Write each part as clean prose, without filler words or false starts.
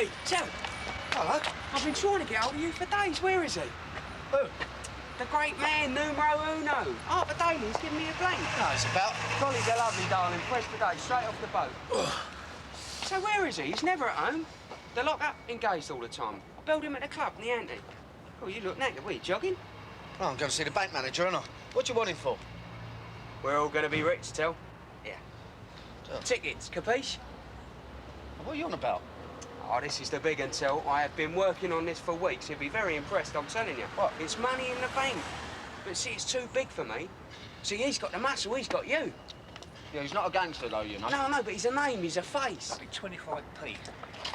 Hey, Tell. Hello. I've been trying to get hold of you for days. Where is he? Who? The great man, numero uno. Arthur Daly's giving me a blank. No, it's about... Golly's a lovely darling, fresh today, straight off the boat. So where is he? He's never at home. They're locked up, engaged all the time. I belled him at the club in the ante. Oh, you look knackered. What, you jogging? Oh, I'm going to see the bank manager, aren't I? What do you want him for? We're all going to be rich, Tell. Yeah. Tell. Tickets, capiche? What are you on about? Oh, this is the big one, Tell. I have been working on this for weeks. You'll be very impressed, I'm telling you. What? It's money in the bank. But see, it's too big for me. See, he's got the muscle, he's got you. Yeah, he's not a gangster, though, you know. No, but he's a name, he's a face. That'd be 25p.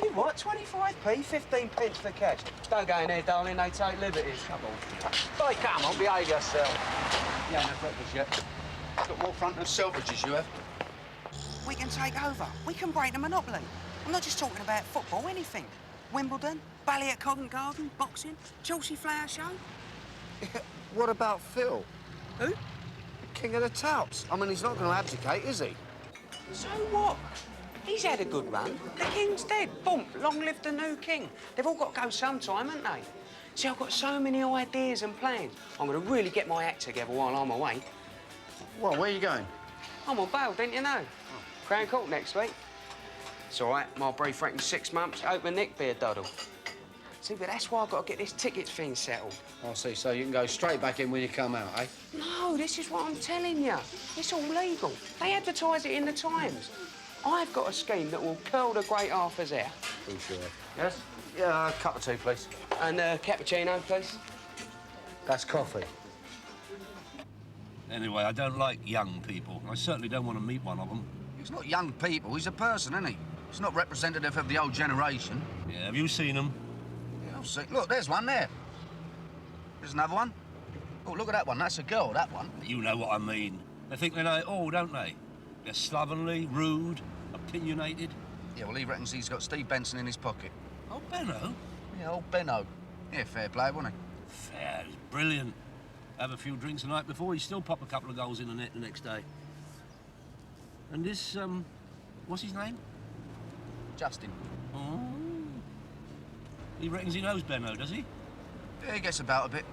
You what, 25p? 15 pence for cash. Don't go in there, darling, they take liberties. Come on. Hey, come on, behave yourself. You ain't had breakfast yet. Got more front than Selfridges, you have. We can take over. We can break the monopoly. I'm not just talking about football, anything. Wimbledon, ballet at Covent Garden, boxing, Chelsea Flower Show. What about Phil? Who? The king of the touts. I mean, he's not going to abdicate, is he? So what? He's had a good run. The king's dead. Boom, long live the new king. They've all got to go sometime, haven't they? See, I've got so many ideas and plans. I'm going to really get my act together while I'm away. Well, where are you going? I'm on bail, didn't you know? Crown Court next week. It's all right, my brief reckons 6 months, open Nick be a doddle. See, but that's why I've got to get this tickets thing settled. I see, so you can go straight back in when you come out, eh? No, this is what I'm telling you. It's all legal. They advertise it in the Times. I've got a scheme that will curl the great Arthur's hair. Pretty sure. Yes? Yeah, a cup of tea, please. And cappuccino, please. That's coffee. Anyway, I don't like young people. I certainly don't want to meet one of them. He's not young people, he's a person, isn't he? He's not representative of the old generation. Yeah, have you seen them? Yeah, I'll see. Look, there's one there. There's another one. Oh, look at that one. That's a girl, that one. You know what I mean. They think they know it all, don't they? They're slovenly, rude, opinionated. Yeah, well, he reckons he's got Steve Benson in his pocket. Oh, Benno? Yeah, old Benno. Yeah, fair play, wasn't he? Fair, he's brilliant. Have a few drinks the night before, he'd still pop a couple of goals in the net the next day. And this, what's his name? Justin. Oh. He reckons he knows Benno, does he? Yeah, he gets about a bit.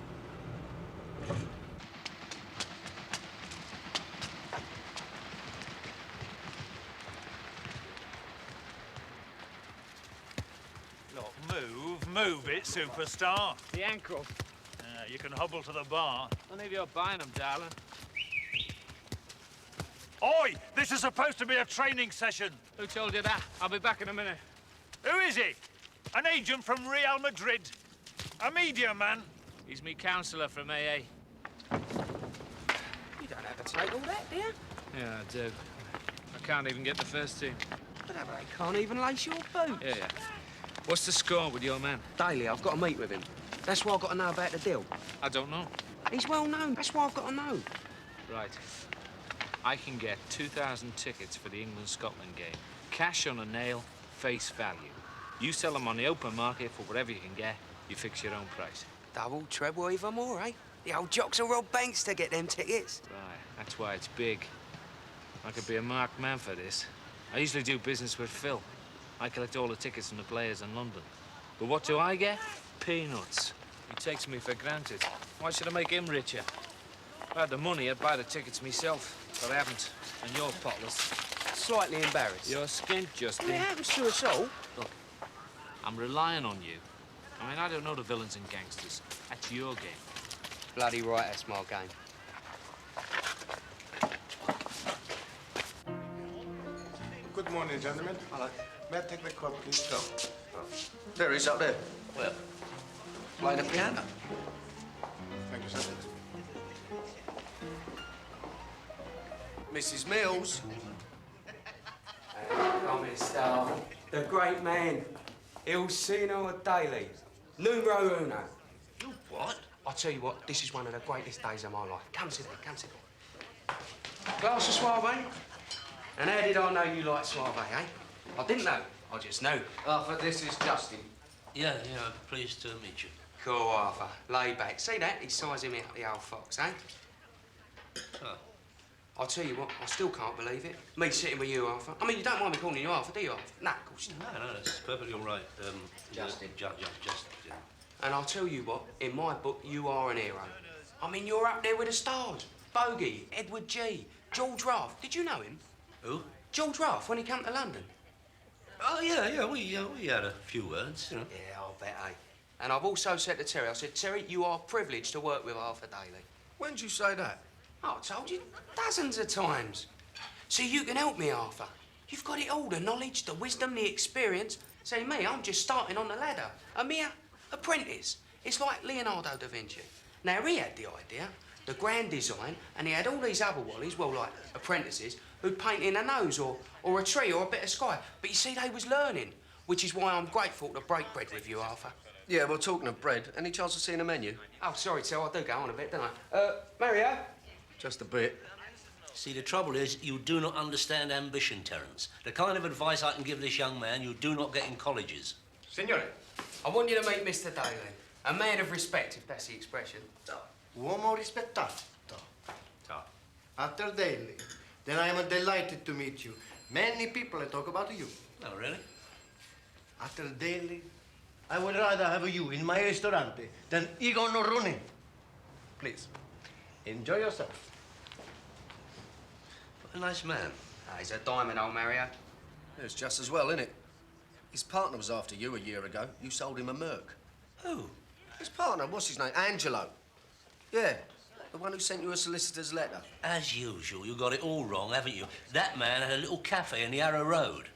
Look, move it, superstar. The ankle. You can hobble to the bar. Only if you're buying them, darling. Oi! This is supposed to be a training session. Who told you that? I'll be back in a minute. Who is he? An agent from Real Madrid? A media man? He's me counsellor from AA. You don't have to take all that, do you? Yeah, I do. I can't even get the first team. But they can't even lace your boots. Yeah. What's the score with your man? Daly, I've got to meet with him. That's why I've got to know about the deal. I don't know. He's well known. That's why I've got to know. Right. I can get 2,000 tickets for the England-Scotland game. Cash on a nail, face value. You sell them on the open market for whatever you can get. You fix your own price. Double, treble, even more, eh? The old jocks will rob banks to get them tickets. Right. That's why it's big. I could be a marked man for this. I usually do business with Phil. I collect all the tickets from the players in London. But what do I get? Peanuts. He takes me for granted. Why should I make him richer? If I had the money, I'd buy the tickets myself. But I haven't, and you're potless. Slightly embarrassed. You're skint, Justin. It happens to us all. Look, I'm relying on you. I mean, I don't know the villains and gangsters. That's your game. Bloody right, that's my game. Good morning, gentlemen. Hello. May I take the call, please? Go. There he is, up there. Well, playing the piano. Thank you, sir. Mrs. Mills. Come here, star. The great man, Il Sino Daly. Numero uno. You what? I'll tell you what, this is one of the greatest days of my life. Come sit there, come sit there. Glass of Suave? And how did I know you like Suave, eh? I didn't know, I just knew. Arthur, this is Justin. Yeah, pleased to meet you. Cool, Arthur. Lay back. See that? He's sizing me up, the old fox, eh? Oh. I'll tell you what, I still can't believe it. Me sitting with you, Arthur. I mean, you don't mind me calling you Arthur, do you, Arthur? Nah, of course you don't. No, that's perfectly all right. Justin. Just. Yeah. And I'll tell you what, in my book, you are an hero. I mean, you're up there with the stars. Bogey, Edward G, George Raft. Did you know him? Who? George Raft, when he came to London. Oh, yeah, we had a few words, you know. Yeah, I'll bet, eh? And I've also said to Terry, I said, Terry, you are privileged to work with Arthur Daly. When'd you say that? Oh, I told you dozens of times. See, you can help me, Arthur. You've got it all, the knowledge, the wisdom, the experience. See, me, I'm just starting on the ladder. A mere apprentice. It's like Leonardo da Vinci. Now, he had the idea, the grand design, and he had all these other wallies, well, like apprentices, who'd paint in a nose or a tree or a bit of sky. But you see, they was learning, which is why I'm grateful to break bread with you, Arthur. Yeah, well, talking of bread, any chance of seeing a menu? Oh, sorry, Tel, I do go on a bit, don't I? Mario? Just a bit. See, the trouble is, you do not understand ambition, Terence. The kind of advice I can give this young man, you do not get in colleges. Signore. I want you to meet Mr. Daly, a man of respect, if that's the expression. Uomo rispettato. After Daly. Then I am delighted to meet you. Many people talk about you. Oh, really? After Daly, I would rather have you in my restaurant than Igor Norruni. Please, enjoy yourself. What a nice man. Ah, he's a diamond, old Mario. It's just as well, isn't it? His partner was after you a year ago. You sold him a Merc. Who? His partner, what's his name? Angelo. Yeah, the one who sent you a solicitor's letter. As usual, you got it all wrong, haven't you? That man had a little cafe in the Harrow Road.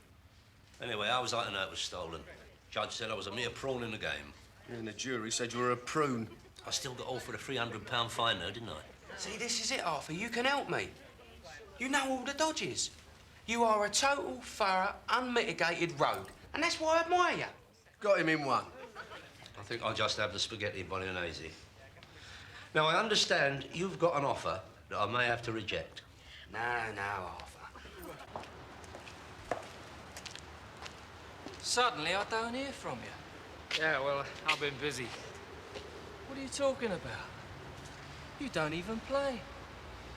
Anyway, I was like to know it was stolen. Judge said I was a mere prawn in the game. And the jury said you were a prune. I still got offered a £300 fine, though, didn't I? See, this is it, Arthur. You can help me. You know all the dodges. You are a total, thorough, unmitigated rogue. And that's why I admire you. Got him in one. I think I'll just have the spaghetti bolognese. Now, I understand you've got an offer that I may have to reject. No, Arthur. Suddenly, I don't hear from you. Yeah, well, I've been busy. What are you talking about? You don't even play.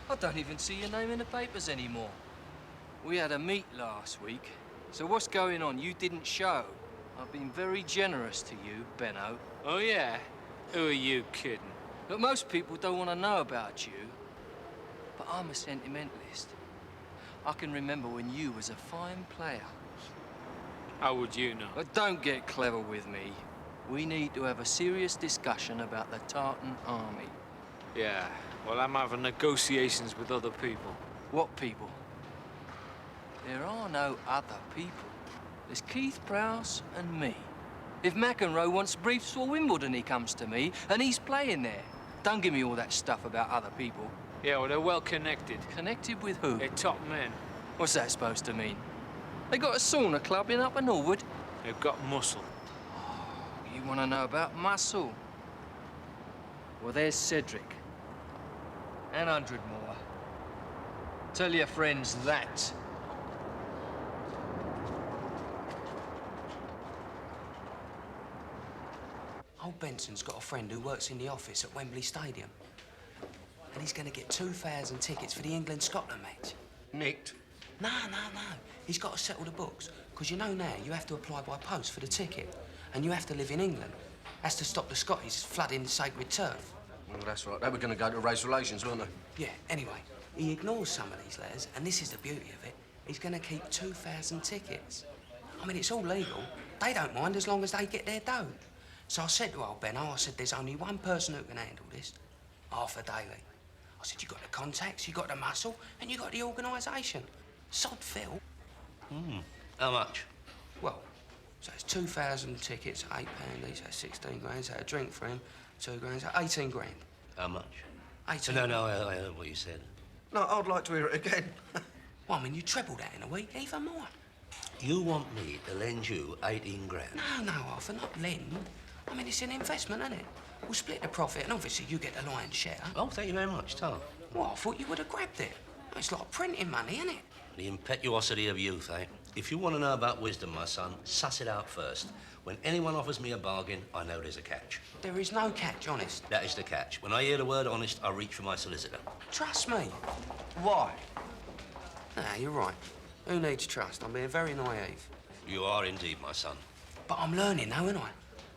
I don't even see your name in the papers anymore. We had a meet last week, so what's going on? You didn't show. I've been very generous to you, Benno. Oh, yeah? Who are you kidding? But most people don't want to know about you. But I'm a sentimentalist. I can remember when you was a fine player. How would you know? But don't get clever with me. We need to have a serious discussion about the Tartan army. Yeah, well, I'm having negotiations with other people. What people? There are no other people. There's Keith Prowse and me. If McEnroe wants briefs for Wimbledon, he comes to me, and he's playing there. Don't give me all that stuff about other people. Yeah, well, they're well connected. Connected with who? They're top men. What's that supposed to mean? They got a sauna club in Upper Norwood? They've got muscle. You want to know about muscle? Well, there's Cedric. And 100 more. Tell your friends that. Old Benson's got a friend who works in the office at Wembley Stadium. And he's going to get 2,000 tickets for the England-Scotland match. Nicked. No. He's got to settle the books. Because you know now, you have to apply by post for the ticket. And you have to live in England. That's to stop the Scotties flooding the sacred turf. Well, that's right. They were going to go to race relations, weren't they? Yeah, anyway, he ignores some of these letters, and this is the beauty of it. He's going to keep 2,000 tickets. I mean, it's all legal. They don't mind as long as they get their dough. So I said to old Benno, I said, there's only one person who can handle this, Arthur Daly. I said, you got the contacts, you got the muscle, and you got the organisation. Sod Phil. How much? Well, so it's 2,000 tickets, £8 each, that's 16 grand, so a drink for him, 2 grand, so 18 grand. How much? 18 No, I heard what you said. No, I'd like to hear it again. Well, I mean, you treble that in a week, even more. You want me to lend you 18 grand? No, Arthur, not lend. I mean, it's an investment, isn't it? We'll split the profit, and obviously you get the lion's share. Oh, thank you very much, Tom. Well, I thought you would have grabbed it. It's like printing money, isn't it? The impetuosity of youth, eh? If you want to know about wisdom, my son, suss it out first. When anyone offers me a bargain, I know there's a catch. There is no catch, honest. That is the catch. When I hear the word honest, I reach for my solicitor. Trust me. Why? Nah, you're right. Who needs trust? I'm being very naive. You are indeed, my son. But I'm learning now, ain't I?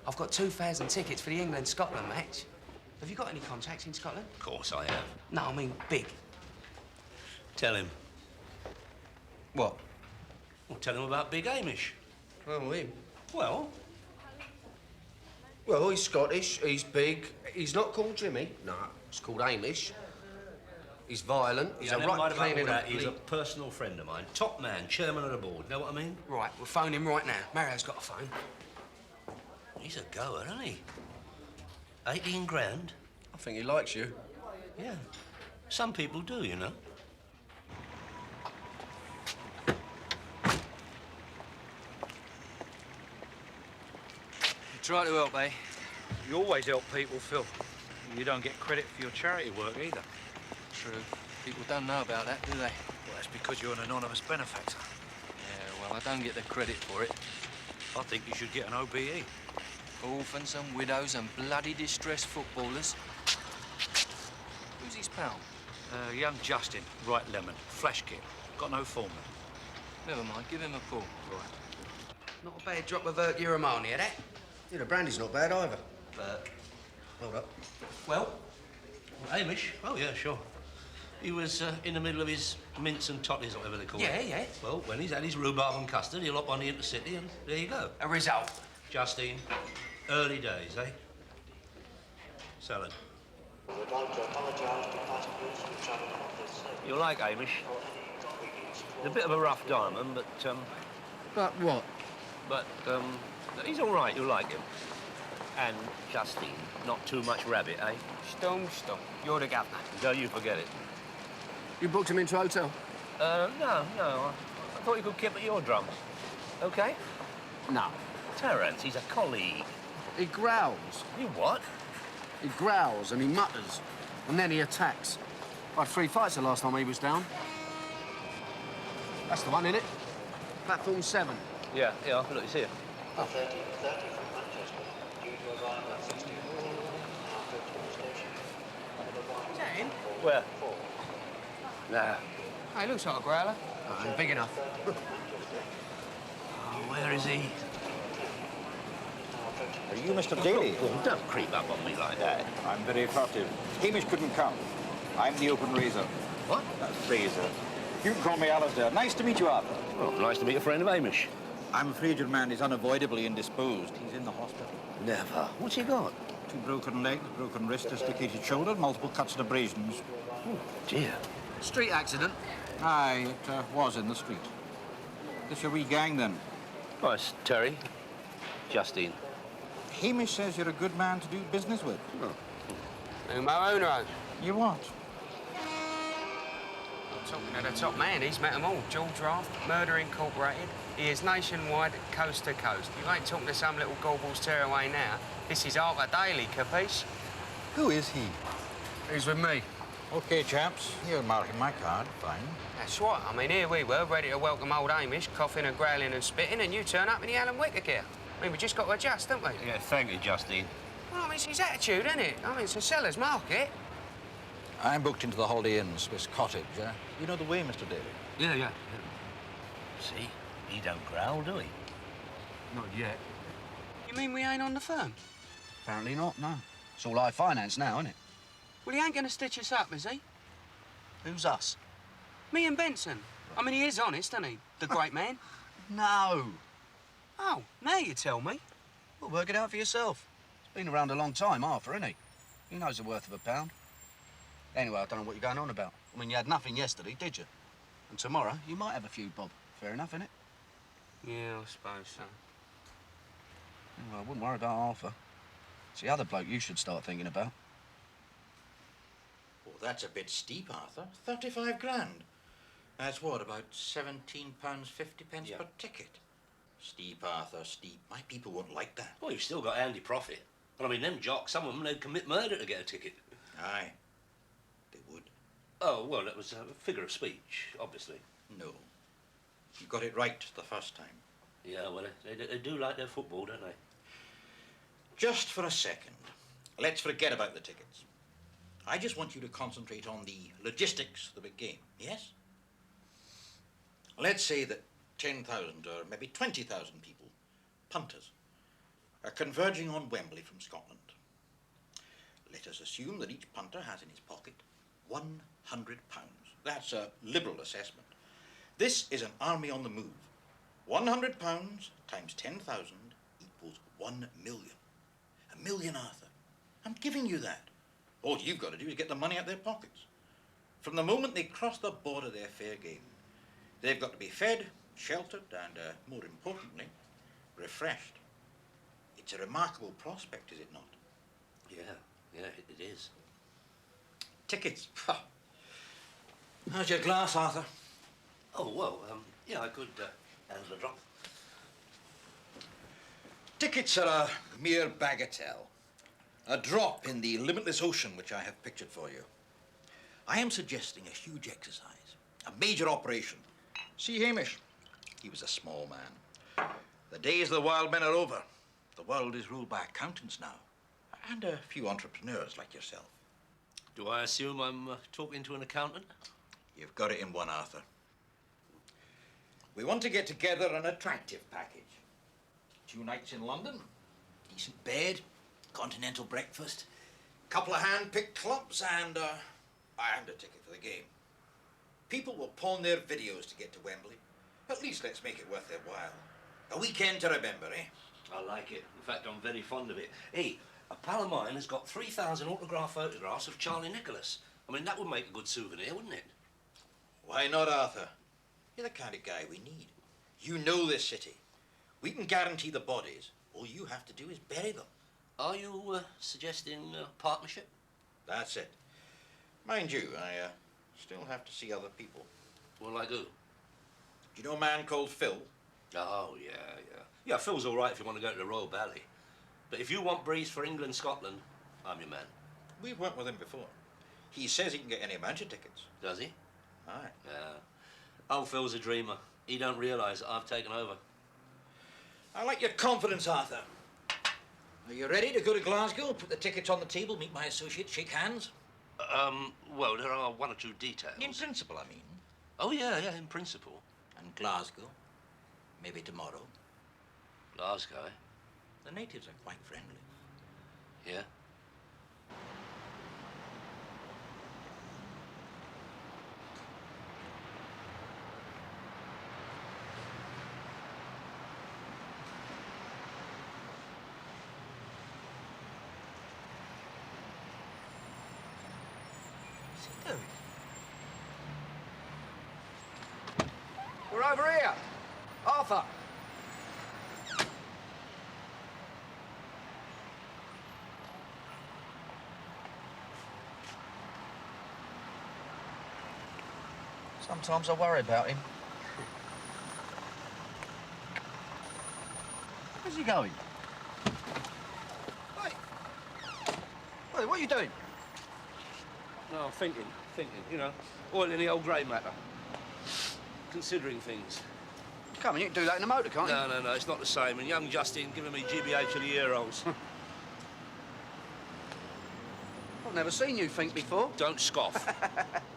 I've got 2,000 tickets for the England-Scotland match. Have you got any contacts in Scotland? Of course I have. No, I mean big. Tell him. What? Well, tell him about Big Hamish. Oh, him? Well, Well, he's Scottish, he's big. He's not called Jimmy. No, he's called Hamish. He's violent. He's yeah, a never mind right about clean all in that. a He's a personal friend of mine. Top man, chairman of the board. Know what I mean? Right, we'll phone him right now. Mario's got a phone. He's a goer, isn't he? 18 grand? I think he likes you. Yeah. Some people do, you know. You try to help, eh? You always help people, Phil. You don't get credit for your charity work either. True. People don't know about that, do they? Well, that's because you're an anonymous benefactor. Yeah, well, I don't get the credit for it. I think you should get an OBE. Orphans and widows and bloody distressed footballers. Who's his pal? Young Justin, right lemon, flash kid. Got no foreman. Never mind, give him a pull. Right. Not a bad drop of Uromania, hear that? Yeah, the brandy's not bad either. Hold up. Well? Hamish? Oh, yeah, sure. He was in the middle of his mince and totties, or whatever they call it. Yeah, yeah. Well, when he's had his rhubarb and custard, he'll hop on the intercity, and there you go. A result. Justine, early days, eh? Salad. You like Hamish? He's a bit of a rough diamond, but, But what? he's all right. You'll like him. And Justine, not too much rabbit, eh? Stom. You're the governor. Don't you forget it. You booked him into a hotel? No. I thought you could keep at your drums. Okay? No. Terence, he's a colleague. He growls. You what? He growls and he mutters. And then he attacks. I had 3 fights the last time he was down. That's the one, innit? Platform 7. Yeah, look, it's here. Oh. Is that him? Where? Nah. Hey, looks like a growler. I'm big enough. Where is he? Are you Mr. Daly? Oh, don't creep up on me like that. I'm very flattered. Hamish couldn't come. I'm the open razor. What? That's razor. You can call me Alistair. Nice to meet you, Arthur. Oh, nice to meet a friend of Hamish. I'm afraid your man is unavoidably indisposed. He's in the hospital. Never. What's he got? 2 broken legs, broken wrist, dislocated shoulder, multiple cuts and abrasions. Oh, dear. Street accident. Aye, it was in the street. This your wee gang, then? Oh, it's Terry. Justine. Hamish says you're a good man to do business with. Numero uno. You what? Talking to the top man, he's met them all. George Raft, Murder Incorporated. He is nationwide, coast to coast. You ain't talking to some little gobbles tearaway now. This is Arthur Daly, capiche? Who is he? He's with me. OK, chaps. You're marking my card. Fine. That's right. I mean, here we were, ready to welcome old Hamish, coughing and growling and spitting, and you turn up in the Alan Wicker gear. I mean, we just got to adjust, haven't we? Yeah, thank you, Justine. Well, I mean, it's his attitude, isn't it? I mean, it's a seller's market. I'm booked into the Holiday Inn, Swiss Cottage. You know the way, Mr. Daly? Yeah. See? He don't growl, do he? Not yet. You mean we ain't on the firm? Apparently not, no. It's all high finance now, isn't it? Well, he ain't going to stitch us up, is he? Who's us? Me and Benson. I mean, he is honest, isn't he? The great man. No. Oh, now you tell me. Well, work it out for yourself. He's been around a long time, Arthur, isn't he? He knows the worth of a pound. Anyway, I don't know what you're going on about. I mean, you had nothing yesterday, did you? And tomorrow, you might have a few bob. Fair enough, innit? Yeah, I suppose so. Well, I wouldn't worry about Arthur. It's the other bloke you should start thinking about. Oh, that's a bit steep, Arthur. 35 grand. That's what, about £17.50 per ticket? Steep, Arthur, steep. My people won't like that. Well, you've still got Andy Profit. Well, I mean, them jocks, some of them, they'd commit murder to get a ticket. Aye, they would. Oh, well, that was a figure of speech, obviously. No. You got it right the first time. Yeah, well, they do like their football, don't they? Just for a second, let's forget about the tickets. I just want you to concentrate on the logistics of the big game, yes? Let's say that 10,000 or maybe 20,000 people, punters, are converging on Wembley from Scotland. Let us assume that each punter has in his pocket £100. That's a liberal assessment. This is an army on the move. £100 times 10,000 equals 1 million. A million, Arthur. I'm giving you that. All you've got to do is get the money out of their pockets. From the moment they cross the border, they're fair game. They've got to be fed, sheltered, and, more importantly, refreshed. It's a remarkable prospect, is it not? Yeah, it is. Tickets. How's your glass, Arthur? Oh, well, yeah, I could handle a drop. Tickets are a mere bagatelle. A drop in the limitless ocean which I have pictured for you. I am suggesting a huge exercise, a major operation. See Hamish? He was a small man. The days of the wild men are over. The world is ruled by accountants now, and a few entrepreneurs like yourself. Do I assume I'm talking to an accountant? You've got it in one, Arthur. We want to get together an attractive package. 2 nights in London, decent bed, continental breakfast, couple of hand-picked clubs, and a ticket for the game. People will pawn their videos to get to Wembley. At least let's make it worth their while. A weekend to remember, eh? I like it. In fact, I'm very fond of it. Hey, a pal of mine has got 3,000 autographed photographs of Charlie Nicholas. I mean, that would make a good souvenir, wouldn't it? Why not, Arthur? You're the kind of guy we need. You know this city. We can guarantee the bodies. All you have to do is bury them. Are you suggesting partnership? That's it. Mind you, I still have to see other people. Well, like who? Do you know a man called Phil? Oh, yeah. Yeah, Phil's all right if you want to go to the Royal Ballet. But if you want breeze for England, Scotland, I'm your man. We've worked with him before. He says he can get any amount of tickets. Does he? Aye. Yeah. Old Phil's a dreamer. He don't realise that I've taken over. I like your confidence, Arthur. Are you ready to go to Glasgow, put the tickets on the table, meet my associates, shake hands? Well, there are 1 or 2 details. In principle, I mean. Oh, yeah, in principle. And Glasgow, maybe tomorrow. Glasgow, eh? The natives are quite friendly. Yeah? We're over here. Arthur. Sometimes I worry about him. Where's he going? Hey! Hey, what are you doing? No, thinking, you know. Oil in the old grey matter. Considering things. Come on, you can do that in a motor, can't you? No, it's not the same. And young Justin giving me GBH of the ear holes. I've never seen you think before. Don't scoff.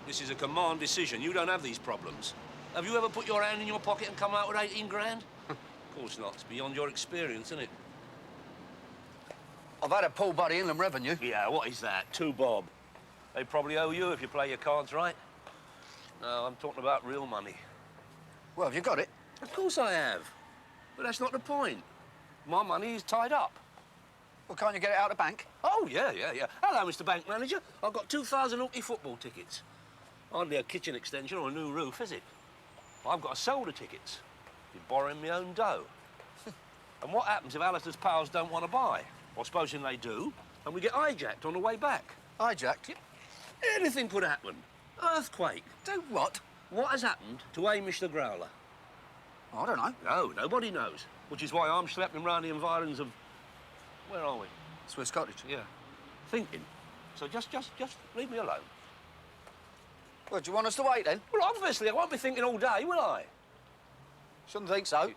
This is a command decision. You don't have these problems. Have you ever put your hand in your pocket and come out with 18 grand? Of course not. It's beyond your experience, isn't it? I've had a pull by the Inland Revenue. Yeah, what is that? 2 bob. They probably owe you if you play your cards right. No, I'm talking about real money. Well, have you got it? Of course I have. But that's not the point. My money is tied up. Well, can't you get it out of the bank? Oh, yeah. Hello, Mr. Bank Manager. I've got 2,000 Hooky football tickets. Hardly a kitchen extension or a new roof, is it? I've got to sell the tickets. You're borrowing my own dough. And what happens if Alistair's pals don't want to buy? Well, supposing they do, and we get hijacked on the way back. Hijacked? Yep. Anything could happen. Earthquake. Do what? What has happened to Hamish the Growler? Oh, I don't know. No, nobody knows. Which is why I'm schlepping round the environs of... Where are we? Swiss Cottage? Yeah. Thinking. So just leave me alone. Well, do you want us to wait, then? Well, obviously, I won't be thinking all day, will I? Shouldn't think so.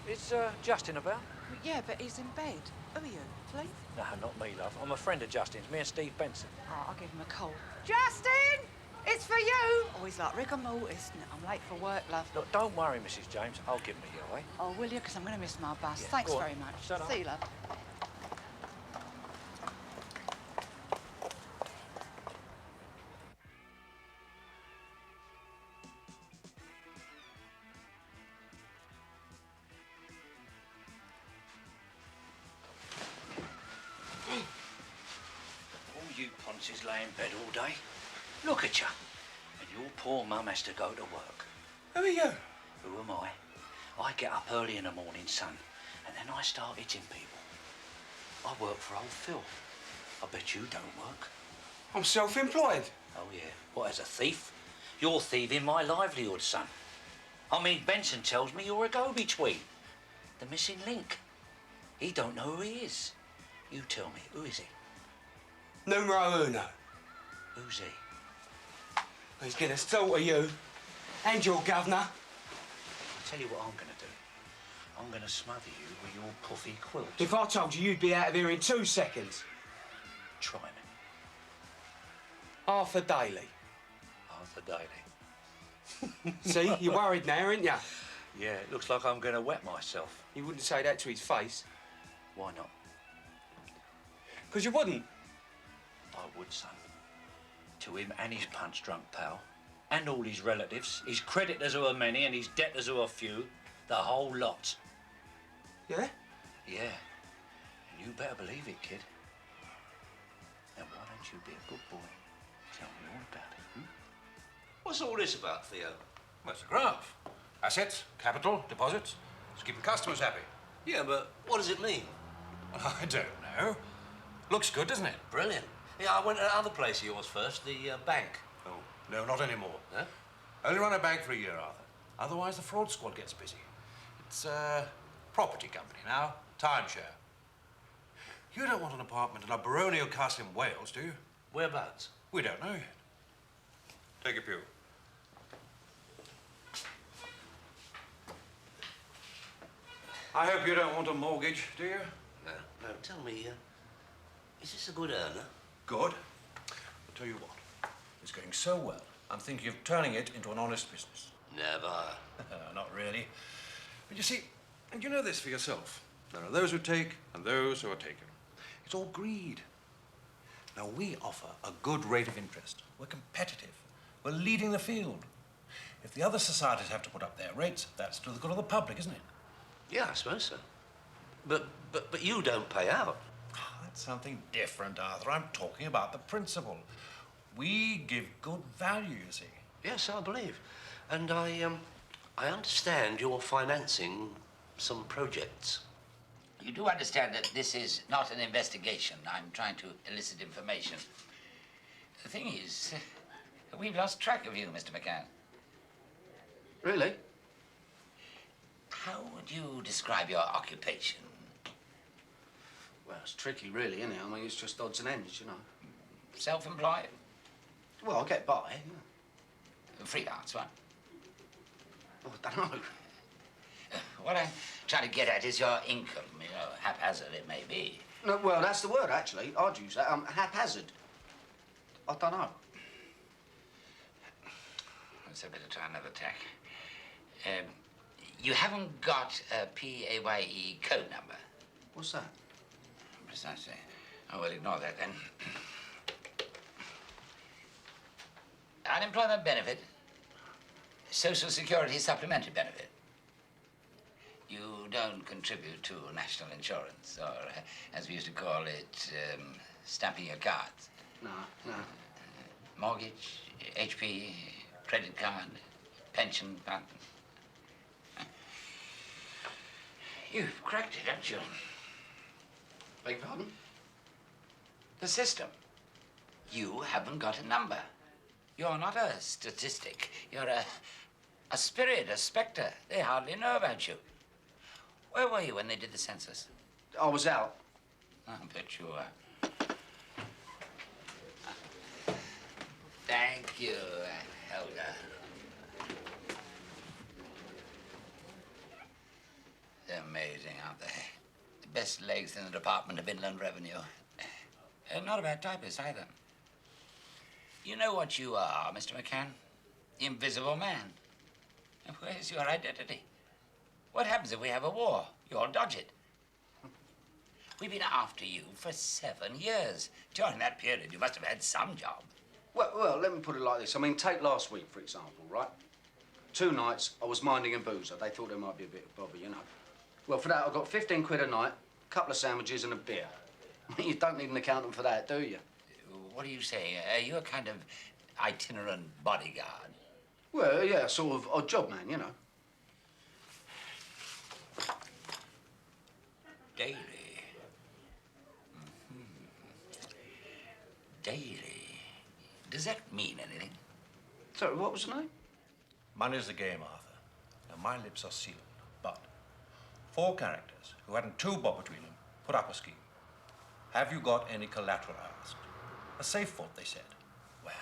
Is Justin about? Yeah, but he's in bed. Who are you, please? No, not me, love. I'm a friend of Justin's, me and Steve Benson. Oh, I'll give him a call. Justin! It's for you! Oh, he's like rigor mortis. I'm late for work, love. Look, don't worry, Mrs. James. I'll give him a yell, eh? Oh, will you? Because I'm going to miss my bus. Yeah, Thanks go on. very much. Shut up. See you, love. All you ponces lay in bed all day. Look at you. And your poor mum has to go to work. Who are you? Who am I? I get up early in the morning, son, and then I start hitting people. I work for old Phil. I bet you don't work. I'm self-employed. Oh, yeah. What, as a thief? You're thieving my livelihood, son. I mean, Benson tells me you're a go-between. The missing link. He don't know who he is. You tell me, who is he? Numero uno. Who's he? He's gonna slaughter you and your governor. I'll tell you what I'm gonna do. I'm gonna smother you with your puffy quilt. If I told you, you'd be out of here in 2 seconds. Try me. Half a daily. Half a daily. See, you're worried now, aren't you? Yeah, it looks like I'm gonna wet myself. You wouldn't say that to his face. Why not? Because you wouldn't. I would, son. To him and his punch-drunk pal, and all his relatives, his creditors who are many and his debtors who are few, the whole lot. Yeah? Yeah. And you better believe it, kid. Now, why don't you be a good boy? Tell me all about it, hmm? What's all this about, Theo? Well, it's a graph. Assets, capital, deposits. It's keeping customers happy. Yeah, but what does it mean? I don't know. Looks good, doesn't it? Brilliant. Yeah, I went to that other place of yours first, the bank. Oh, no, not anymore. Huh? Only run a bank for a year, Arthur. Otherwise, the fraud squad gets busy. It's a property company now, timeshare. You don't want an apartment in a baronial castle in Wales, do you? Whereabouts? We don't know yet. Take a pew. I hope you don't want a mortgage, do you? No. No, tell me, is this a good earner? Good. I'll tell you what. It's going so well, I'm thinking of turning it into an honest business. Never. Not really. But you see, you know this for yourself. There are those who take and those who are taken. It's all greed. Now, we offer a good rate of interest. We're competitive. We're leading the field. If the other societies have to put up their rates, that's to the good of the public, isn't it? Yeah, I suppose so. But you don't pay out. That's something different, Arthur. I'm talking about the principle. We give good value, you see. Yes, I believe. And I understand you're financing some projects. You do understand that this is not an investigation. I'm trying to elicit information. The thing is, we've lost track of you, Mr. McCann. Really? How would you describe your occupation? Well, it's tricky, really, isn't it? I mean, it's just odds and ends, you know. Self-employed? Well, I get by, yeah. Freelance, what? Oh, I don't know. What I'm trying to get at is your income, you know, haphazard it may be. No, well, that's the word, actually. I'd use that. Haphazard. I don't know. Let's have better try another tack. You haven't got a PAYE code number. What's that? Precisely. Oh, well, ignore that then. Unemployment benefit, Social Security supplementary benefit. You don't contribute to national insurance, or as we used to call it, stamping your cards. No. Mortgage, HP, credit card, pension fund. You've cracked it, haven't you? Beg pardon? The system. You haven't got a number. You're not a statistic. You're a spirit, a spectre. They hardly know about you. Where were you when they did the census? I was out. I bet you were. Thank you, Helga. They're amazing, aren't they? The best legs in the Department of Inland Revenue. And not a bad typist either. You know what you are, Mr. McCann? The Invisible Man. And where's your identity? What happens if we have a war? You'll dodge it. We've been after you for 7 years. During that period, you must have had some job. Well, let me put it like this. I mean, take last week, for example, right? 2 nights, I was minding a boozer. They thought there might be a bit of bother, you know. Well, for that, I got 15 quid a night, a couple of sandwiches and a beer. I mean, you don't need an accountant for that, do you? What do you say? Are you a kind of itinerant bodyguard? Well, yeah, sort of odd job man, you know. Daily. Daily. Does that mean anything? Sorry, what was the name? Money's the game, Arthur. Now, my lips are sealed, but 4 characters who hadn't 2 bob between them put up a scheme. Have you got any collateral, I asked. A safe vault, they said. Well,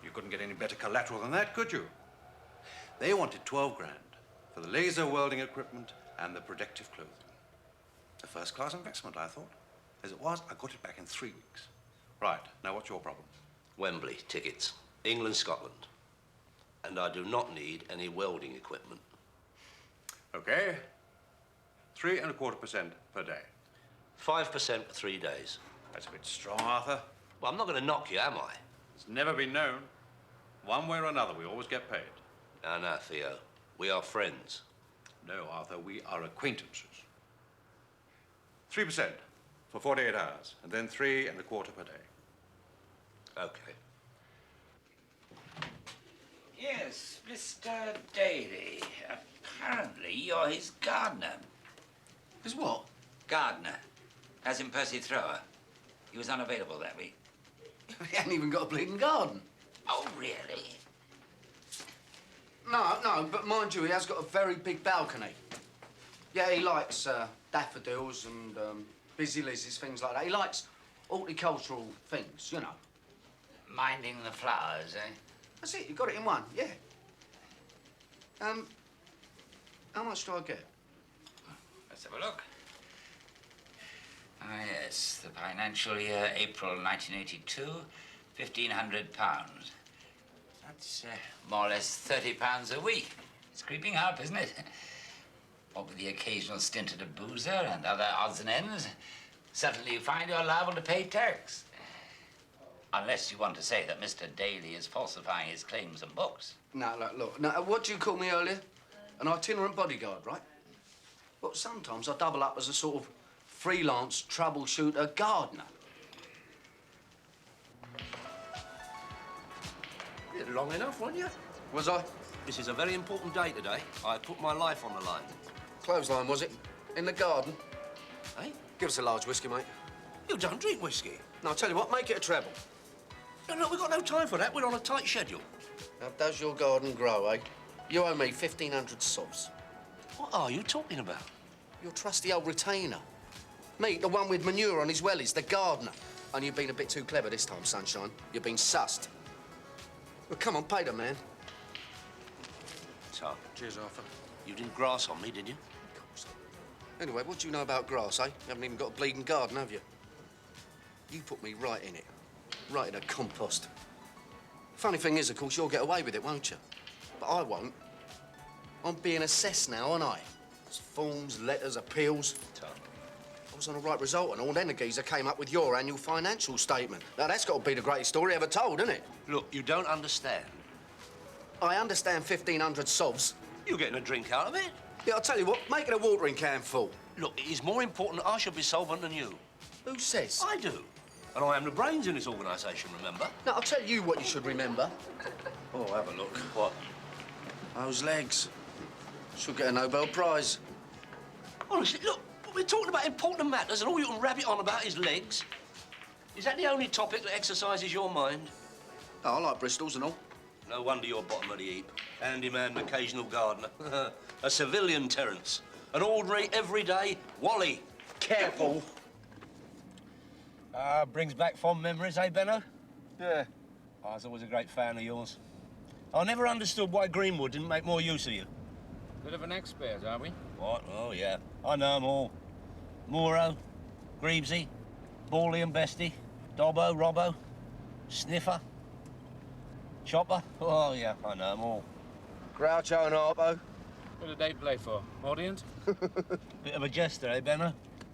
you couldn't get any better collateral than that, could you? They wanted 12 grand for the laser welding equipment and the protective clothing. A first-class investment, I thought. As it was, I got it back in 3 weeks. Right, now what's your problem? Wembley tickets. England, Scotland. And I do not need any welding equipment. Okay. 3.25% per day. 5% for 3 days. That's a bit strong, Arthur. Well, I'm not going to knock you, am I? It's never been known. One way or another, we always get paid. No, Theo. We are friends. No, Arthur, we are acquaintances. 3% for 48 hours, and then 3.25% per day. Okay. Yes, Mr. Daly. Apparently, you're his gardener. His what? Gardener. As in Percy Thrower. He was unavailable that week. He hadn't even got a bleeding garden. Oh, really? No, but mind you, he has got a very big balcony. Yeah, he likes daffodils and busy lizards, things like that. He likes horticultural things, you know. Minding the flowers, eh? That's it, you got it in one, yeah. How much do I get? Let's have a look. Ah, yes, the financial year, April 1982, £1,500. That's more or less £30 a week. It's creeping up, isn't it? What with the occasional stint at a boozer and other odds and ends, suddenly you find you're liable to pay tax. Unless you want to say that Mr. Daly is falsifying his claims and books. No, look. Now, what did you call me earlier? An itinerant bodyguard, right? Well, sometimes I double up as a sort of freelance troubleshooter gardener. You're long enough, weren't you? Was I? This is a very important day today. I put my life on the line. Clothesline, was it? In the garden? Eh? Give us a large whiskey, mate. You don't drink whiskey. No, I'll tell you what, make it a treble. No, we've got no time for that. We're on a tight schedule. Now, does your garden grow, eh? You owe me 1,500 sovs. What are you talking about? Your trusty old retainer. Me, the one with manure on his wellies, the gardener. Only you've been a bit too clever this time, sunshine. You've been sussed. Well, come on, pay the man. So, Cheers, Arthur. you didn't grass on me, did you? Of course. Anyway, what do you know about grass, eh? You haven't even got a bleeding garden, have you? You put me right in it. Right in the compost. Funny thing is, of course, you'll get away with it, won't you? But I won't. I'm being assessed now, aren't I? It's forms, letters, appeals. So, I was on a right result, and all then the geezer came up with your annual financial statement. Now, that's got to be the greatest story ever told, isn't it? look, you don't understand. I understand 1,500 sovs. You're getting a drink out of it. Yeah, I'll tell you what, make it a watering can full. Look, it is more important that I should be solvent than you. Who says? I do. And I am the brains in this organisation, remember? Now, I'll tell you what you should remember. Oh, have a look. What? Those legs. Should get a Nobel Prize. Honestly, look, we're talking about important matters and all you can rabbit on about is legs. Is that the only topic that exercises your mind? Oh, I like Bristols and all. No wonder you're bottom of the heap. Handyman and occasional gardener. A civilian, Terence. An ordinary, everyday Wally. Careful. Brings back fond memories, eh, Benno? Yeah. I was always a great fan of yours. I never understood why Greenwood didn't make more use of you. Bit of an expert, are we? What? Oh, yeah. I know them all. Mooro, Greavesy, Bawley and Bestie, Dobbo, Robbo, Sniffer, Chopper. Oh, yeah, I know them all. Groucho and Harpo. What did they play for? Audience? Bit of a jester, eh, Benno?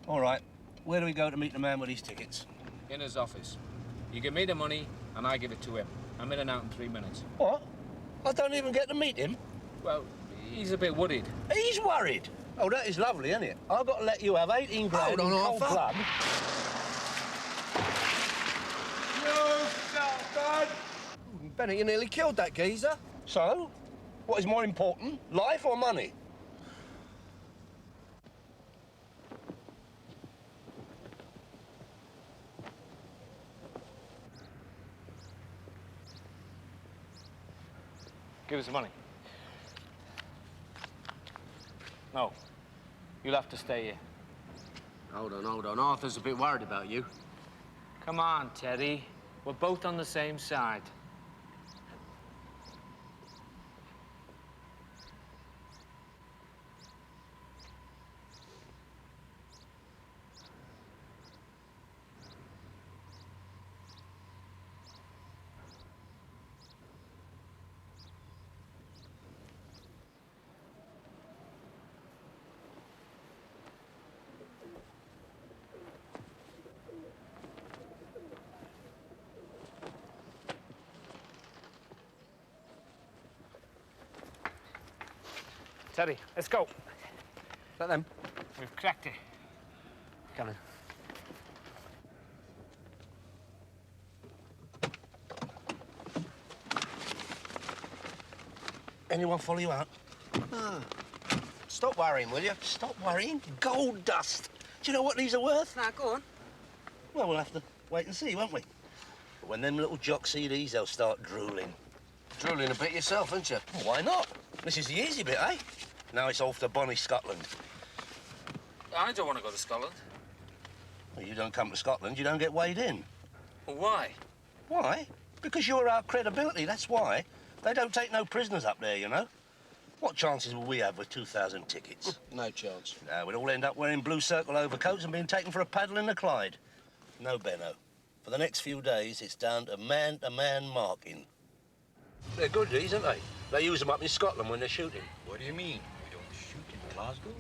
All right. Where do we go to meet the man with his tickets? In his office. You give me the money, and I give it to him. I'm in and out in 3 minutes. What? I don't even get to meet him? Well, he's a bit worried. He's worried? Oh, that is lovely, isn't it? I've got to let you have 18 grand in cold blood. You bastard! Benny, you nearly killed that geezer. So? What is more important, life or money? Give us the money. No. You'll have to stay here. Hold on. Arthur's a bit worried about you. Come on, Teddy. We're both on the same side. Teddy, let's go. Is that them? We've cracked it. Coming. Anyone follow you out? Ah. Stop worrying, will you? Stop worrying. Gold dust. Do you know what these are worth? No, go on. Well, we'll have to wait and see, won't we? But when them little jocks see these, they'll start drooling. Drooling a bit yourself, aren't you? Well, why not? This is the easy bit, eh? Now it's off to bonny Scotland. I don't want to go to Scotland. Well, you don't come to Scotland, you don't get weighed in. Well, why? Why? Because you're our credibility, that's why. They don't take no prisoners up there, you know. What chances will we have with 2,000 tickets? No chance. No, we'd all end up wearing blue circle overcoats and being taken for a paddle in the Clyde. No, Benno. For the next few days, it's down to man-to-man marking. They're good, these, aren't they? They use them up in Scotland when they're shooting. What do you mean? We don't shoot in Glasgow?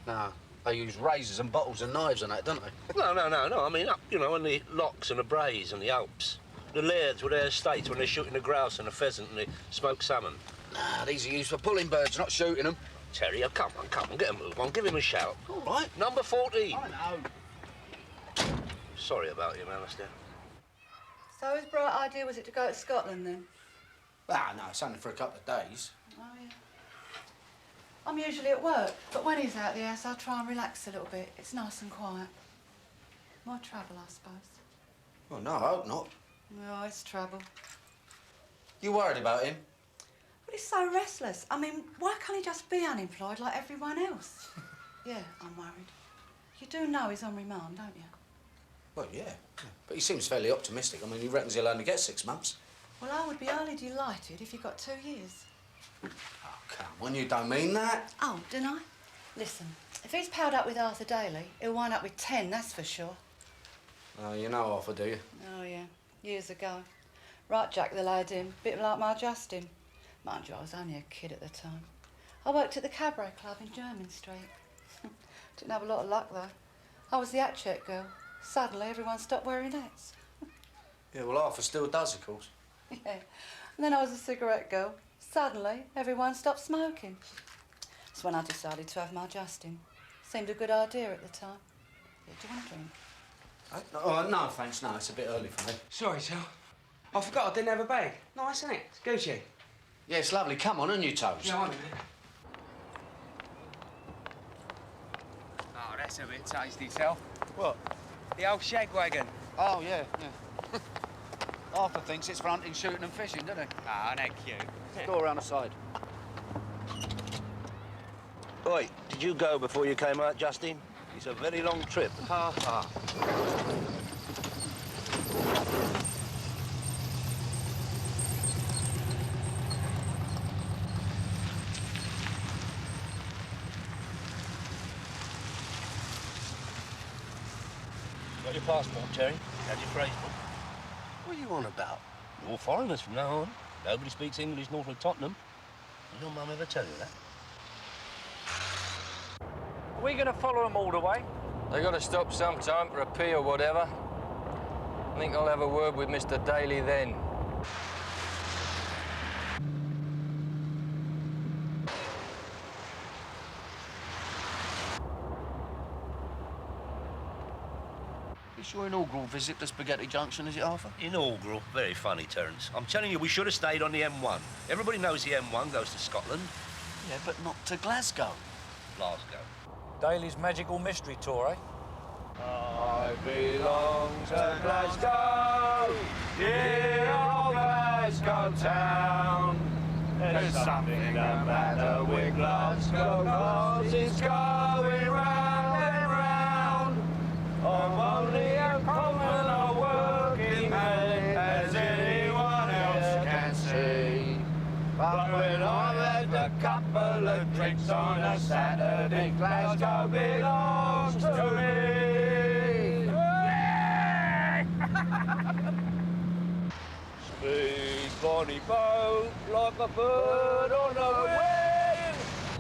Nah, they use razors and bottles and knives and that, don't they? No. I mean, up, you know, in the Lochs and the Braes and the Alps. The lairds with their estates when they're shooting the grouse and the pheasant and the smoked salmon. Nah, these are used for pulling birds, not shooting them. Terry, oh, come on, get a move on. Give him a shout. All right. Number 14. I know. Sorry about you, Alistair. So his bright idea was it to go to Scotland then? Ah, no, it's only for a couple of days. Oh, yeah. I'm usually at work, but when he's out the house, I try and relax a little bit. It's nice and quiet. More trouble, I suppose. Well, no, I hope not. Oh, it's trouble. You worried about him? But he's so restless. I mean, why can't he just be unemployed like everyone else? Yeah, I'm worried. You do know he's on remand, don't you? Well, yeah. But he seems fairly optimistic. I mean, he reckons he'll only get 6 months. Well, I would be only delighted if he got 2 years. Oh, come on, you don't mean that. Oh, don't I? Listen, if he's palled up with Arthur Daly, he'll wind up with 10, that's for sure. Oh, you know Arthur, do you? Oh, yeah. Years ago. Right, Jack the lad in. Bit like my Justin. Mind you, I was only a kid at the time. I worked at the Cabaret Club in Jermyn Street. Didn't have a lot of luck, though. I was the hat check girl. Suddenly, everyone stopped wearing hats. Yeah, well, Arthur still does, of course. Yeah. And then I was a cigarette girl. Suddenly, everyone stopped smoking. That's when I decided to have my Justin. Seemed a good idea at the time. Yeah, do you want a drink? Oh, no, thanks. No, it's a bit early for me. Sorry, Sal. I forgot I didn't have a bag. Nice, isn't it? It's Gucci. Yeah, it's lovely. Come on, you toes. Yeah, on a minute. Oh, that's a bit tasty, Sal. What? The old shag wagon. Oh, yeah. Arthur thinks it's for hunting, shooting and fishing, doesn't he? Ah, they're cute. Go around the side. Oi, did you go before you came out, Justin? It's a very long trip. Ha ha. Got your passport, Terry? Had your phrase book? What are you on about? You're all foreigners from now on. Nobody speaks English north of Tottenham. Did your mum ever tell you that? Are we going to follow them all the way? They got to stop sometime for a pee or whatever. I think I'll have a word with Mr. Daly then. It's your inaugural visit to Spaghetti Junction, is it, Arthur? Inaugural. Very funny, Terence. I'm telling you, we should have stayed on the M1. Everybody knows the M1 goes to Scotland. Yeah, but not to Glasgow. Glasgow. Daly's magical mystery tour, eh? I belong to Glasgow, dear old Glasgow town. There's something the matter with Glasgow, 'cause it's going round and round. I'm only a common old working man, as anyone else can see. But when I've had a couple of drinks on a Saturday, Glasgow belongs to me. Speed, bonny boat, like a bird on the wing.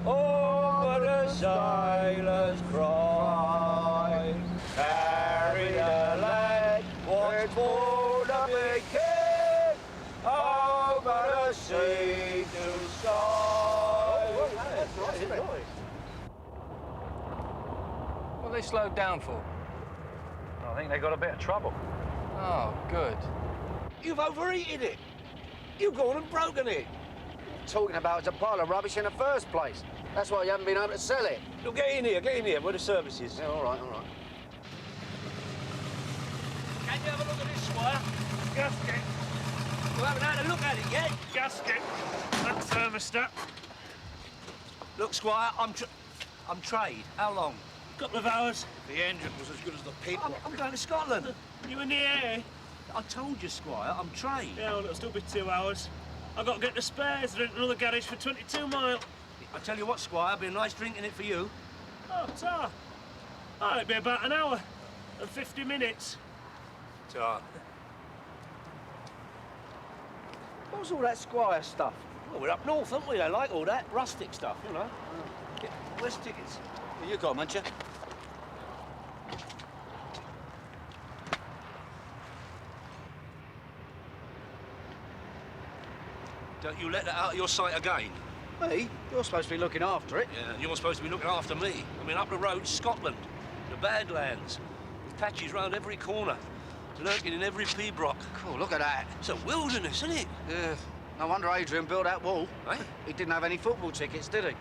Over the sailors cry. Carry the lad, what's for the big king. Over the sea to sky. What they slowed down for? I think they got a bit of trouble. Oh, good. You've overeaten it. You've gone and broken it. Talking about it's a pile of rubbish in the first place. That's why you haven't been able to sell it. Look, get in here, where the service is. Yeah, all right, all right. Can you have a look at this, Squire? Gasket. You haven't had a look at it yet. Gasket. That thermostat. Look, Squire, I'm trade. How long? Couple of hours. The engine was as good as the people. I'm going to Scotland. You in the air? I told you, Squire, I'm trade. Yeah, well, it'll still be 2 hours. I've got to get the spares. They're in another garage for 22 mile. I tell you what, Squire, it'll be a nice drinking it for you. Oh, tar. Oh, it'll be about an hour and 50 minutes. Tar. What was all that Squire stuff? Well, we're up north, aren't we? They like all that rustic stuff, you know. Where's tickets? Well, you got 'em, haven't you? Don't you let that out of your sight again. Me? You're supposed to be looking after it. Yeah, and you're supposed to be looking after me. I mean, up the road, Scotland, the Badlands, with patches round every corner, lurking in every pea-brock. Cool, look at that. It's a wilderness, isn't it? Yeah. No wonder Adrian built that wall. Eh? He didn't have any football tickets, did he?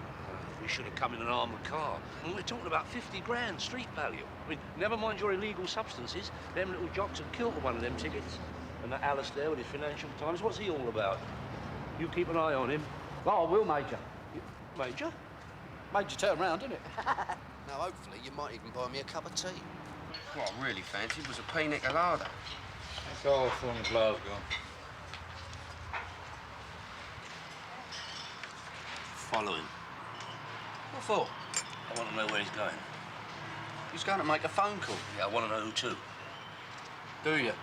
We should have come in an armoured car. And we're talking about 50 grand street value. I mean, never mind your illegal substances, them little jocks have killed one of them tickets. And that Alistair with his Financial Times, what's he all about? You keep an eye on him. Oh, I will, Major. Major? Major turn round, didn't it? Now, hopefully, you might even buy me a cup of tea. What I really fancied was a pina colada. It's all from Glasgow. Follow him. What for? I want to know where he's going. He's going to make a phone call. Yeah, I want to know who to. Do you?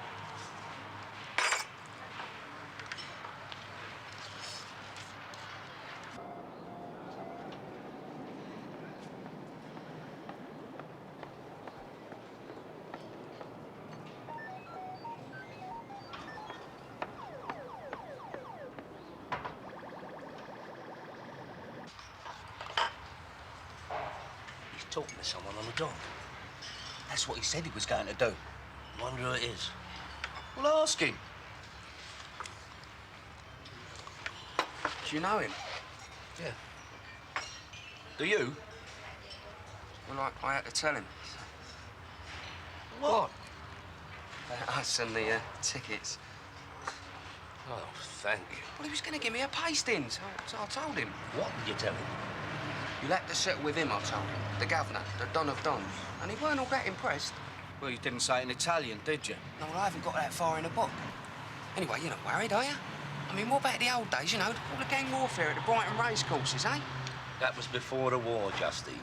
Talking to someone on the dock. That's what he said he was going to do. Wonder who it is. Well, ask him. Do you know him? Yeah. Do you? Well, I had to tell him. What? Us and the tickets. Oh, thank you. Well, he was going to give me a pasting, so I told him. What did you tell him? You'll have to settle with him, I told him. The governor, the Don of Dons. And he weren't all that impressed. Well, you didn't say it in Italian, did you? No, well, I haven't got that far in the book. Anyway, you're not worried, are you? I mean, what about the old days, you know, all the gang warfare at the Brighton racecourses, eh? That was before the war, Justine.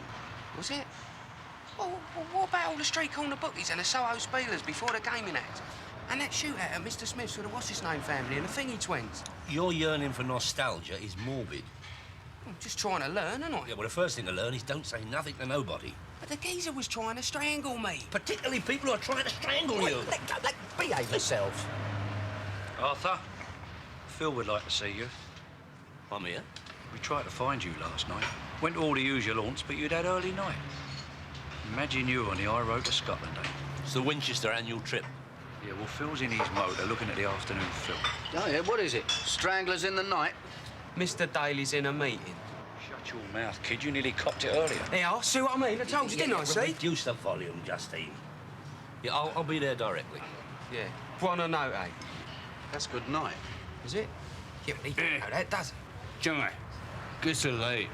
Was it? Well, what about all the street corner bookies and the Soho Spielers before the gaming act? And that shootout at Mr. Smith's with the what's-his-name family and the Thingy twins? Your yearning for nostalgia is morbid. I'm just trying to learn, aren't I? Yeah, well, the first thing to learn is don't say nothing to nobody. But the geezer was trying to strangle me. Particularly people who are trying to strangle you. Let go, behave yourself. Arthur, Phil would like to see you. I'm here. We tried to find you last night. Went to all the usual haunts, but you'd had early night. Imagine you on the high road to Scotland, eh? It's the Winchester annual trip. Yeah, well, Phil's in his motor looking at the afternoon film. Oh, yeah, what is it? Stranglers in the night? Mr. Daly's in a meeting. Shut your mouth, kid. You nearly copped it earlier. Yeah, see what I mean? I told you, didn't I, see? Reduce the volume, Justine. Yeah, I'll be there directly. Yeah. Buona notte. That's good night. Is it? Yeah, but he don't know that, does he? Johnny, get a late.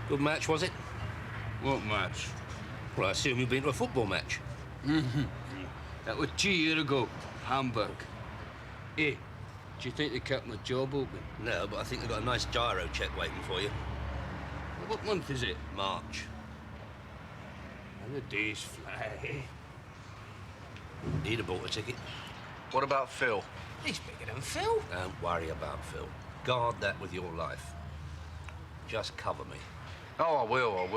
Good match, was it? What match? Well, I assume you've been to a football match. Mm-hmm. That was 2 years ago, Hamburg. Hey, do you think they kept my job open? No, but I think they've got a nice gyro check waiting for you. What month is it? March. And the days fly. He'd have bought a ticket. What about Phil? He's bigger than Phil. Don't worry about Phil. Guard that with your life. Just cover me. Oh, I will.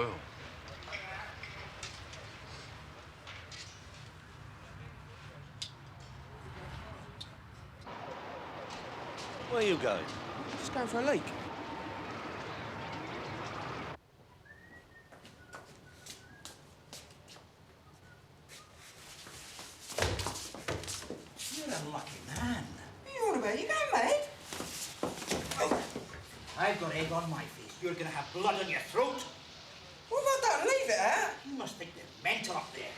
Where are you going? Just going for a leak. You're a lucky man. What are you on about? You going mad? I've got egg on my face. You're going to have blood on your throat. What have I done? Leave it out? You must think they're mental up there.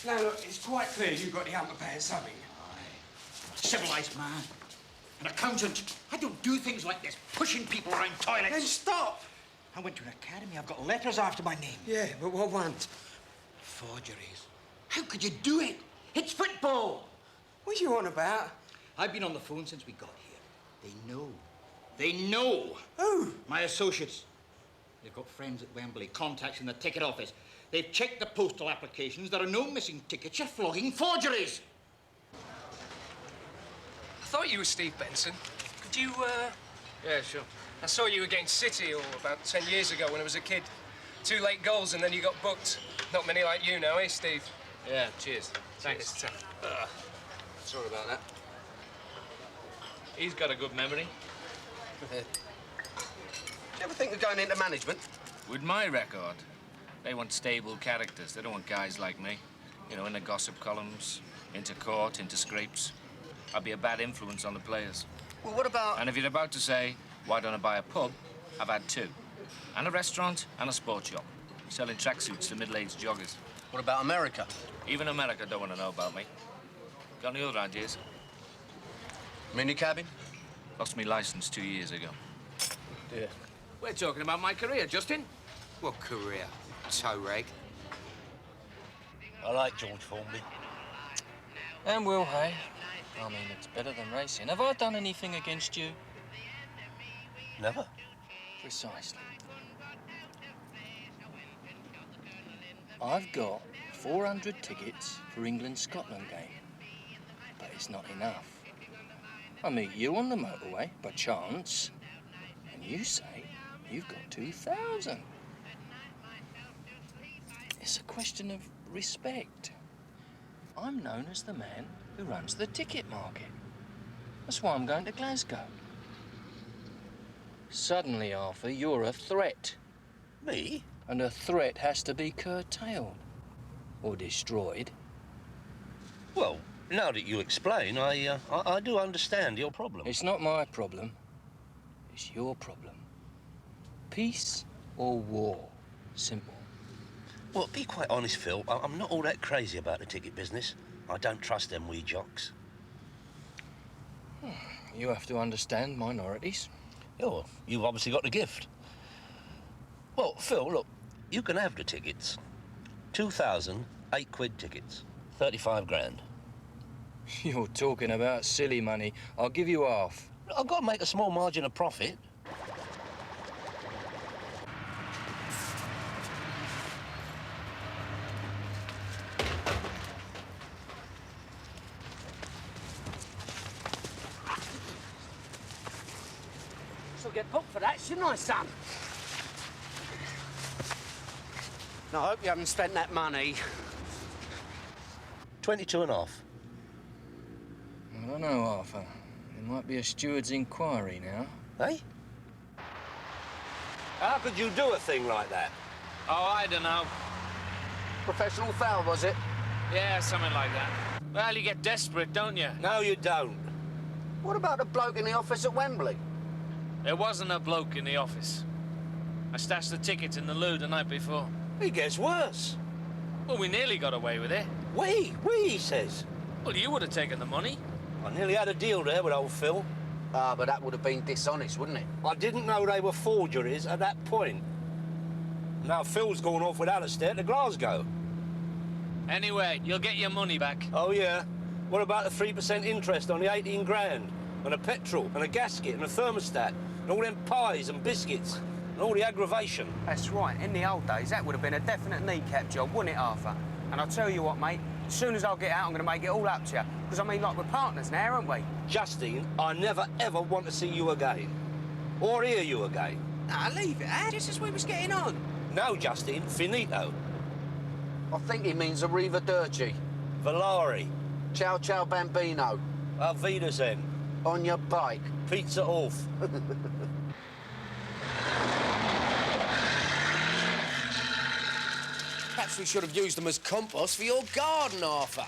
Now, look, it's quite clear you've got the hump about something. Civilised man. An accountant. I don't do things like this, pushing people around toilets. Then stop. I went to an academy. I've got letters after my name. Yeah, but what want? Forgeries. How could you do it? It's football. What are you on about? I've been on the phone since we got here. They know. They know. Who? My associates. They've got friends at Wembley, contacts in the ticket office. They've checked the postal applications. There are no missing tickets. You're flogging forgeries. I thought you were Steve Benson. Could you, Yeah, sure. I saw you against City about 10 years ago when I was a kid. 2 late goals and then you got booked. Not many like you now, eh, Steve? Yeah, cheers. Thanks. Cheers. Sorry about that. He's got a good memory. Do you ever think of going into management? With my record, they want stable characters. They don't want guys like me. You know, in the gossip columns, into court, into scrapes. I'd be a bad influence on the players. Well, what about... And if you're about to say, why don't I buy a pub, I've had 2. And a restaurant and a sports shop. Selling tracksuits to middle-aged joggers. What about America? Even America don't want to know about me. Got any other ideas? Mini cabin? Lost me license 2 years ago. Yeah. We're talking about my career, Justin. What career? Toe rag. I like George Formby. And Will, hey? I mean, it's better than racing. Have I done anything against you? Never. Precisely. I've got 400 tickets for England-Scotland game. But it's not enough. I meet you on the motorway, by chance, and you say you've got 2,000. It's a question of respect. I'm known as the man who runs the ticket market. That's why I'm going to Glasgow. Suddenly, Arthur, you're a threat. Me? And a threat has to be curtailed or destroyed. Well, now that you explain, I do understand your problem. It's not my problem. It's your problem. Peace or war. Simple. Well, be quite honest, Phil. I'm not all that crazy about the ticket business. I don't trust them wee jocks. You have to understand minorities. Yeah, well, you've obviously got the gift. Well, Phil, look, you can have the tickets. 2,000 8-quid tickets. 35 grand. You're talking about silly money. I'll give you half. I've got to make a small margin of profit. Shall get booked for that, shouldn't I, son? No, I hope you haven't spent that money. 22 and a half. I don't know, Arthur. There might be a steward's inquiry now. Eh? How could you do a thing like that? Oh, I don't know. Professional foul, was it? Yeah, something like that. Well, you get desperate, don't you? No, you don't. What about the bloke in the office at Wembley? There wasn't a bloke in the office. I stashed the tickets in the loo the night before. It gets worse. Well, we nearly got away with it. We, he says. Well, you would have taken the money. I nearly had a deal there with old Phil. Ah, but that would have been dishonest, wouldn't it? I didn't know they were forgeries at that point. Now Phil's gone off with Alistair to Glasgow. Anyway, you'll get your money back. Oh, yeah? What about the 3% interest on the 18 grand? And a petrol, and a gasket, and a thermostat, and all them pies and biscuits, and all the aggravation? That's right. In the old days, that would have been a definite kneecap job, wouldn't it, Arthur? And I'll tell you what, mate, as soon as I get out, I'm going to make it all up to you. Because, I mean, like, we're partners now, aren't we? Justine, I never, ever want to see you again. Or hear you again. Nah, leave it, eh? Just as we was getting on. No, Justine, finito. I think he means arrivederci. Valari. Ciao, ciao, bambino. Auf Wiedersehen. On your bike. Pizza off. Perhaps we should have used them as compost for your garden, Arthur.